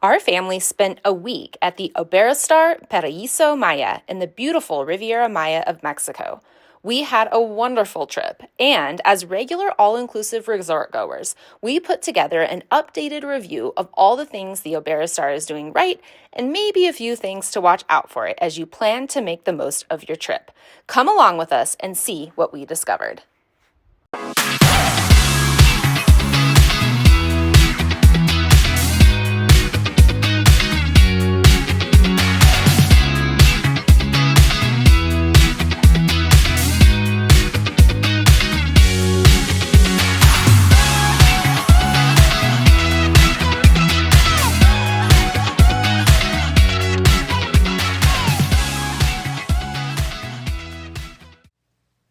Our family spent a week at the Iberostar Paraiso Maya in the beautiful Riviera Maya of Mexico. We had a wonderful trip, and as regular all-inclusive resort goers, we put together an updated review of all the things the Iberostar is doing right and maybe a few things to watch out for it as you plan to make the most of your trip. Come along with us and see what we discovered.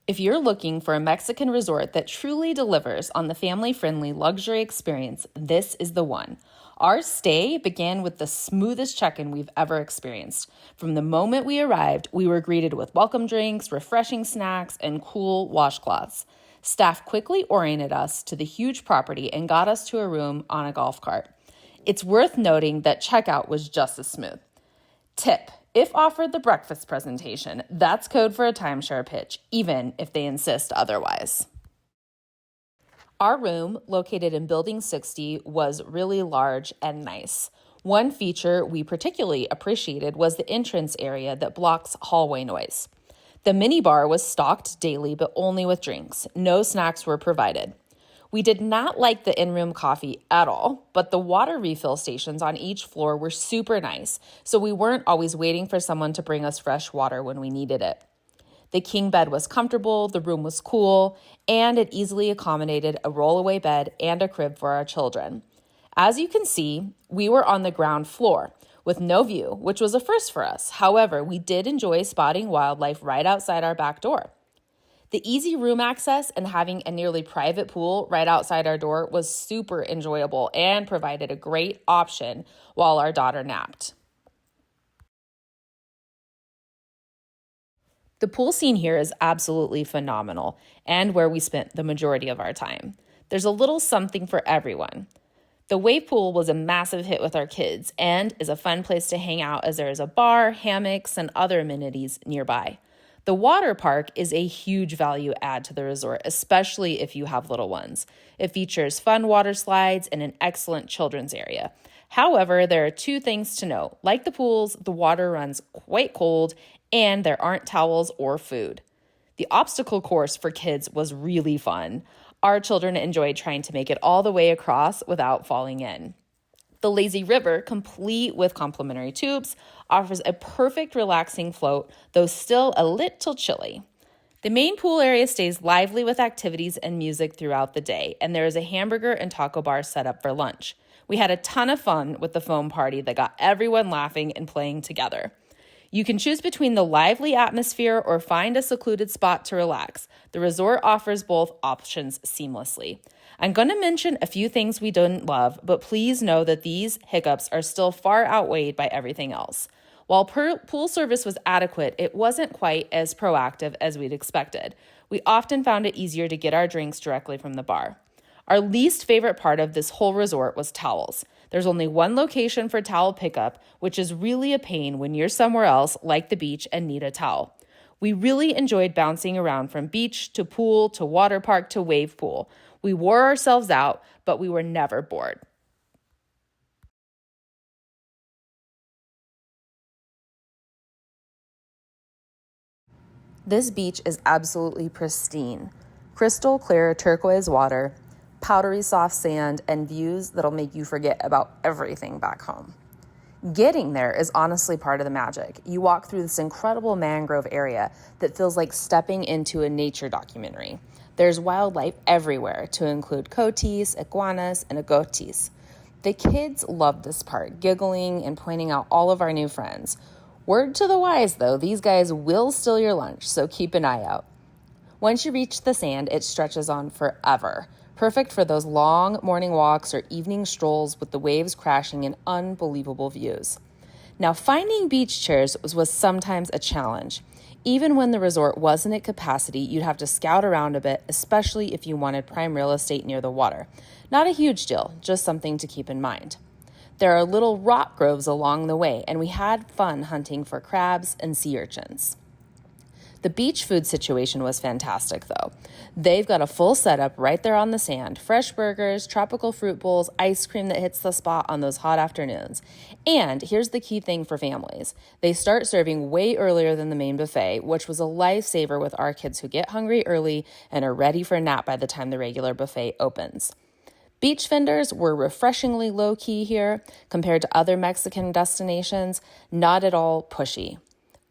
If you're looking for a Mexican resort that truly delivers on the family-friendly luxury experience, this is the one. Our stay began with the smoothest check-in we've ever experienced. From the moment we arrived, we were greeted with welcome drinks, refreshing snacks, and cool washcloths. Staff quickly oriented us to the huge property and got us to a room on a golf cart. It's worth noting that checkout was just as smooth. Tip: if offered the breakfast presentation, that's code for a timeshare pitch, even if they insist otherwise. Our room, located in Building 60, was really large and nice. One feature we particularly appreciated was the entrance area that blocks hallway noise. The minibar was stocked daily, but only with drinks. No snacks were provided. We did not like the in-room coffee at all, but the water refill stations on each floor were super nice, so we weren't always waiting for someone to bring us fresh water when we needed it. The king bed was comfortable, the room was cool, and it easily accommodated a rollaway bed and a crib for our children. As you can see, we were on the ground floor with no view, which was a first for us. However, we did enjoy spotting wildlife right outside our back door. The easy room access and having a nearly private pool right outside our door was super enjoyable and provided a great option while our daughter napped. The pool scene here is absolutely phenomenal and where we spent the majority of our time. There's a little something for everyone. The wave pool was a massive hit with our kids and is a fun place to hang out as there is a bar, hammocks, and other amenities nearby. The water park is a huge value add to the resort, especially if you have little ones. It features fun water slides and an excellent children's area. However, there are two things to note. Like the pools, the water runs quite cold and there aren't towels or food. The obstacle course for kids was really fun. Our children enjoyed trying to make it all the way across without falling in. The lazy river, complete with complimentary tubes, offers a perfect relaxing float, though still a little chilly. The main pool area stays lively with activities and music throughout the day, and there is a hamburger and taco bar set up for lunch. We had a ton of fun with the foam party that got everyone laughing and playing together. You can choose between the lively atmosphere or find a secluded spot to relax. The resort offers both options seamlessly. I'm going to mention a few things we didn't love, but please know that these hiccups are still far outweighed by everything else. While pool service was adequate, it wasn't quite as proactive as we'd expected. We often found it easier to get our drinks directly from the bar. Our least favorite part of this whole resort was towels. There's only one location for towel pickup, which is really a pain when you're somewhere else like the beach and need a towel. We really enjoyed bouncing around from beach to pool to water park to wave pool. We wore ourselves out, but we were never bored. This beach is absolutely pristine. Crystal clear turquoise water, powdery soft sand, and views that'll make you forget about everything back home. Getting there is honestly part of the magic. You walk through this incredible mangrove area that feels like stepping into a nature documentary. There's wildlife everywhere, to include coatis, iguanas, and agotis. The kids loved this part, giggling and pointing out all of our new friends. Word to the wise, though, these guys will steal your lunch, so keep an eye out. Once you reach the sand, it stretches on forever. Perfect for those long morning walks or evening strolls with the waves crashing in unbelievable views. Now, finding beach chairs was sometimes a challenge. Even when the resort wasn't at capacity, you'd have to scout around a bit, especially if you wanted prime real estate near the water. Not a huge deal, just something to keep in mind. There are little rock groves along the way, and we had fun hunting for crabs and sea urchins. The beach food situation was fantastic, though. They've got a full setup right there on the sand, fresh burgers, tropical fruit bowls, ice cream that hits the spot on those hot afternoons. And here's the key thing for families. They start serving way earlier than the main buffet, which was a lifesaver with our kids who get hungry early and are ready for a nap by the time the regular buffet opens. Beach vendors were refreshingly low-key here compared to other Mexican destinations, not at all pushy.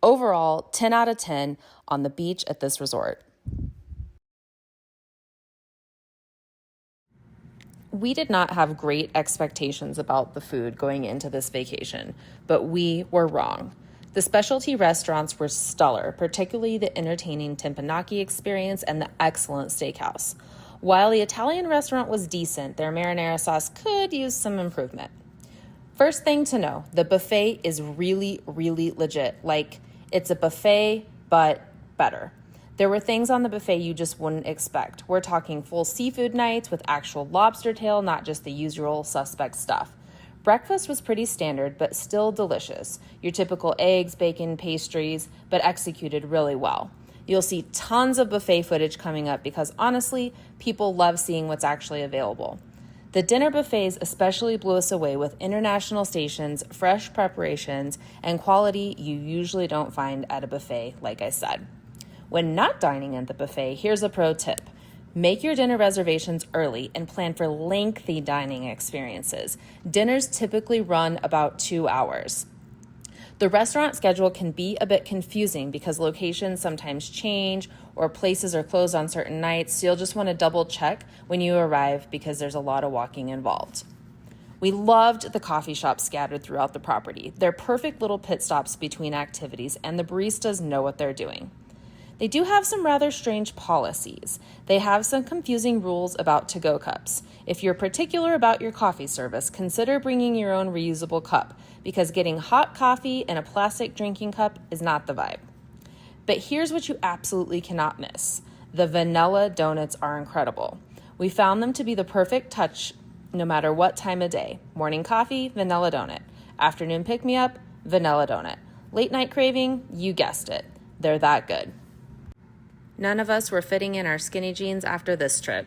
Overall, 10 out of 10 on the beach at this resort. We did not have great expectations about the food going into this vacation, but we were wrong. The specialty restaurants were stellar, particularly the entertaining teppanyaki experience and the excellent steakhouse. While the Italian restaurant was decent, their marinara sauce could use some improvement. First thing to know, the buffet is really, really legit. Like, it's a buffet, but better. There were things on the buffet you just wouldn't expect. We're talking full seafood nights with actual lobster tail, not just the usual suspect stuff. Breakfast was pretty standard, but still delicious. Your typical eggs, bacon, pastries, but executed really well. You'll see tons of buffet footage coming up because honestly, people love seeing what's actually available. The dinner buffets especially blew us away with international stations, fresh preparations, and quality you usually don't find at a buffet, like I said. When not dining at the buffet, here's a pro tip. Make your dinner reservations early and plan for lengthy dining experiences. Dinners typically run about 2 hours. The restaurant schedule can be a bit confusing because locations sometimes change or places are closed on certain nights, so you'll just want to double check when you arrive because there's a lot of walking involved. We loved the coffee shops scattered throughout the property. They're perfect little pit stops between activities, and the baristas know what they're doing. They do have some rather strange policies. They have some confusing rules about to-go cups. If you're particular about your coffee service, consider bringing your own reusable cup because getting hot coffee in a plastic drinking cup is not the vibe. But here's what you absolutely cannot miss. The vanilla donuts are incredible. We found them to be the perfect touch no matter what time of day. Morning coffee, vanilla donut. Afternoon pick-me-up, vanilla donut. Late night craving, you guessed it. They're that good. None of us were fitting in our skinny jeans after this trip.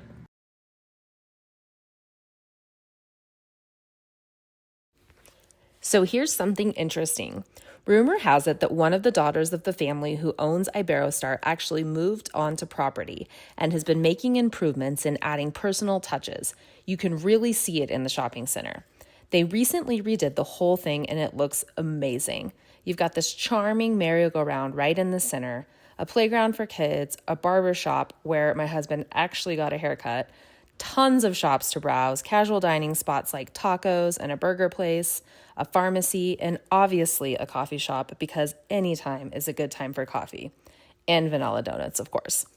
So here's something interesting. Rumor has it that one of the daughters of the family who owns Iberostar actually moved onto property and has been making improvements and adding personal touches. You can really see it in the shopping center. They recently redid the whole thing and it looks amazing. You've got this charming merry-go-round right in the center, a playground for kids, a barber shop where my husband actually got a haircut, tons of shops to browse, casual dining spots like tacos and a burger place, a pharmacy, and obviously a coffee shop because any time is a good time for coffee. And vanilla donuts, of course.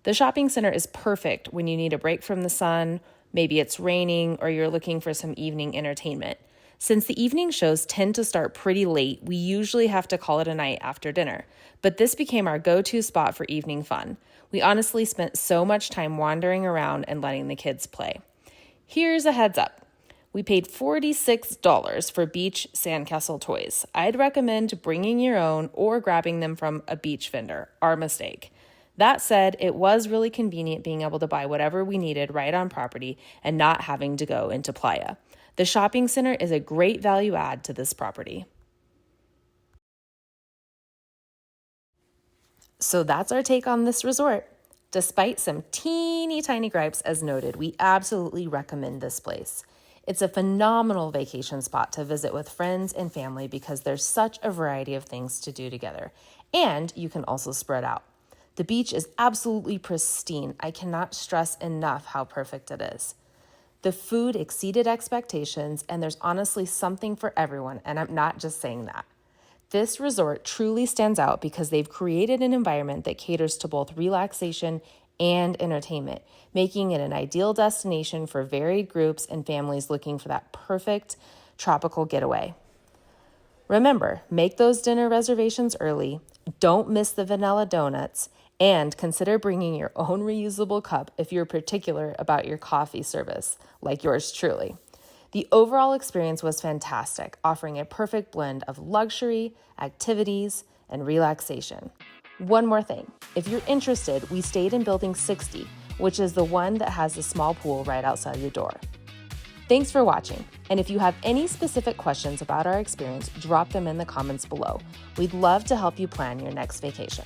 The shopping center is perfect when you need a break from the sun, maybe it's raining, or you're looking for some evening entertainment. Since the evening shows tend to start pretty late, we usually have to call it a night after dinner. But this became our go-to spot for evening fun. We honestly spent so much time wandering around and letting the kids play. Here's a heads up. We paid $46 for beach sandcastle toys. I'd recommend bringing your own or grabbing them from a beach vendor. Our mistake. That said, it was really convenient being able to buy whatever we needed right on property and not having to go into Playa. The shopping center is a great value add to this property. So that's our take on this resort. Despite some teeny tiny gripes as noted, we absolutely recommend this place. It's a phenomenal vacation spot to visit with friends and family because there's such a variety of things to do together. And you can also spread out. The beach is absolutely pristine. I cannot stress enough how perfect it is. The food exceeded expectations, and there's honestly something for everyone, and I'm not just saying that. This resort truly stands out because they've created an environment that caters to both relaxation and entertainment, making it an ideal destination for varied groups and families looking for that perfect tropical getaway. Remember, make those dinner reservations early, don't miss the vanilla donuts, and consider bringing your own reusable cup if you're particular about your coffee service, like yours truly. The overall experience was fantastic, offering a perfect blend of luxury, activities, and relaxation. One more thing, if you're interested, we stayed in Building 60, which is the one that has the small pool right outside the door. Thanks for watching, and if you have any specific questions about our experience, drop them in the comments below. We'd love to help you plan your next vacation.